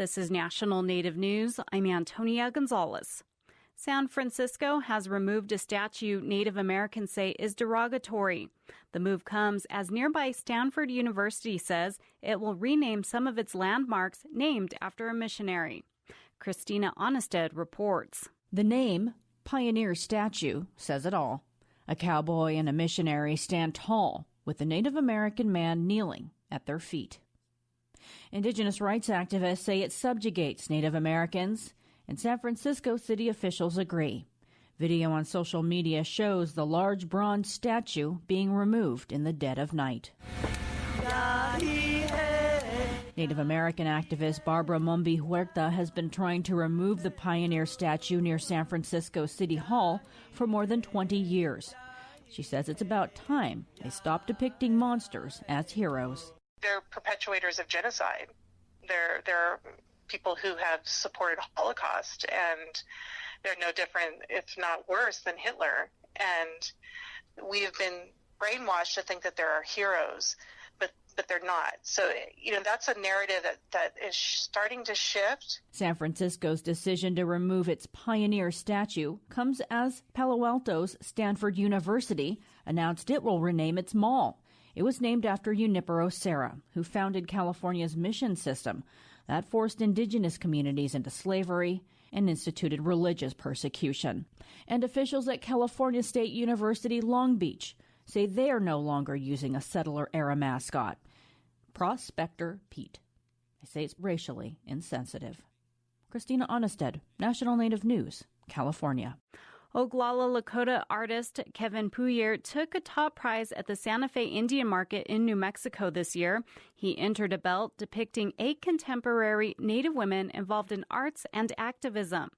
This is National Native News. I'm Antonia Gonzalez. San Francisco has removed a statue Native Americans say is derogatory. The move comes as nearby Stanford University says it will rename some of its landmarks named after a missionary. Christina Onnested reports. The name, Pioneer Statue, says it all. A cowboy and a missionary stand tall, with a Native American man kneeling at their feet. Indigenous rights activists say it subjugates Native Americans, and San Francisco city officials agree. Video on social media shows the large bronze statue being removed in the dead of night. Native American activist Barbara Mumbi Huerta has been trying to remove the Pioneer statue near San Francisco City Hall for more than 20 years. She says it's about time they stop depicting monsters as heroes. They're perpetuators of genocide. They're people who have supported Holocaust, and they're no different, if not worse, than Hitler. And we have been brainwashed to think that there are heroes, but they're not. So, that's a narrative that is starting to shift. San Francisco's decision to remove its Pioneer statue comes as Palo Alto's Stanford University announced it will rename its mall. It was named after Junipero Serra, who founded California's mission system that forced indigenous communities into slavery and instituted religious persecution. And officials at California State University Long Beach say they are no longer using a settler-era mascot, Prospector Pete. They say it's racially insensitive. Christina Onnested, National Native News, California. Oglala Lakota artist Kevin Puyer took a top prize at the Santa Fe Indian Market in New Mexico this year. He entered a belt depicting 8 contemporary Native women involved in arts and activism.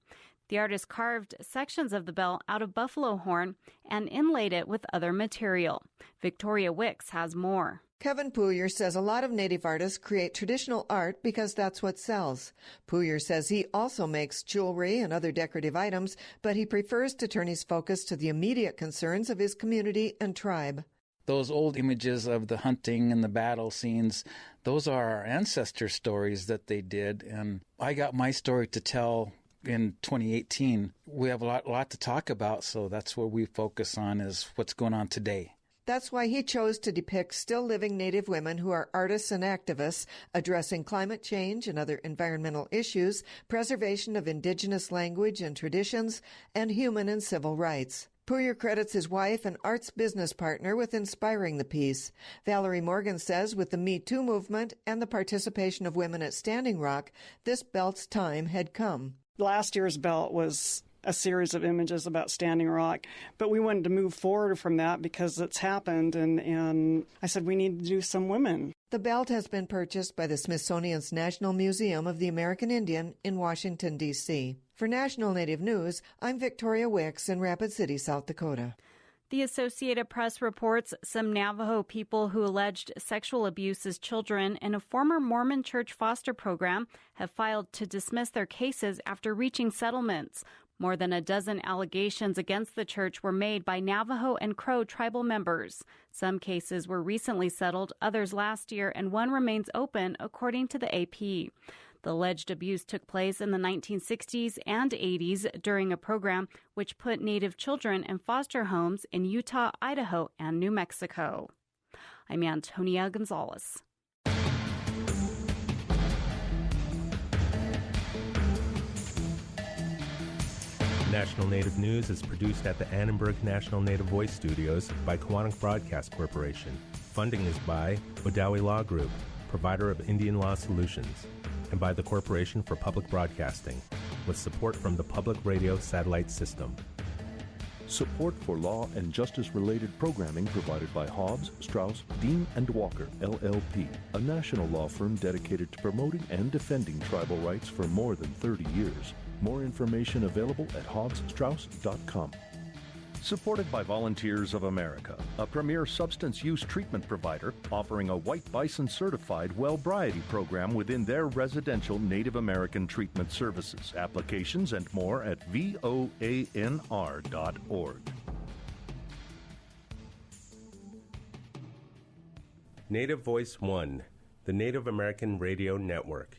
The artist carved sections of the belt out of buffalo horn and inlaid it with other material. Victoria Wicks has more. Kevin Puyer says a lot of Native artists create traditional art because that's what sells. Puyer says he also makes jewelry and other decorative items, but he prefers to turn his focus to the immediate concerns of his community and tribe. Those old images of the hunting and the battle scenes, those are our ancestor stories that they did, and I got my story to tell in 2018. We have a lot to talk about, so that's what we focus on is what's going on today. That's why he chose to depict still living Native women who are artists and activists addressing climate change and other environmental issues, preservation of indigenous language and traditions, and human and civil rights. Puyer credits his wife and arts business partner with inspiring the piece. Valerie Morgan says with the Me Too movement and the participation of women at Standing Rock, this belt's time had come. Last year's belt was a series of images about Standing Rock, but we wanted to move forward from that because it's happened, and I said we need to do some women. The belt has been purchased by the Smithsonian's National Museum of the American Indian in Washington, D.C. For National Native News, I'm Victoria Wicks in Rapid City, South Dakota. The Associated Press reports some Navajo people who alleged sexual abuse as children in a former Mormon church foster program have filed to dismiss their cases after reaching settlements. More than a dozen allegations against the church were made by Navajo and Crow tribal members. Some cases were recently settled, others last year, and one remains open, according to the AP. The alleged abuse took place in the 1960s and 80s during a program which put Native children in foster homes in Utah, Idaho, and New Mexico. I'm Antonia Gonzalez. National Native News is produced at the Annenberg National Native Voice Studios by Quantic Broadcast Corporation. Funding is by Odawi Law Group, provider of Indian law solutions, and by the Corporation for Public Broadcasting, with support from the Public Radio Satellite System. Support for law and justice-related programming provided by Hobbs, Strauss, Dean & Walker, LLP, a national law firm dedicated to promoting and defending tribal rights for more than 30 years. More information available at hobbsstrauss.com. Supported by Volunteers of America, a premier substance use treatment provider offering a White Bison certified well-briety program within their residential Native American treatment services. Applications and more at voanr.org. Native Voice One, the Native American Radio Network.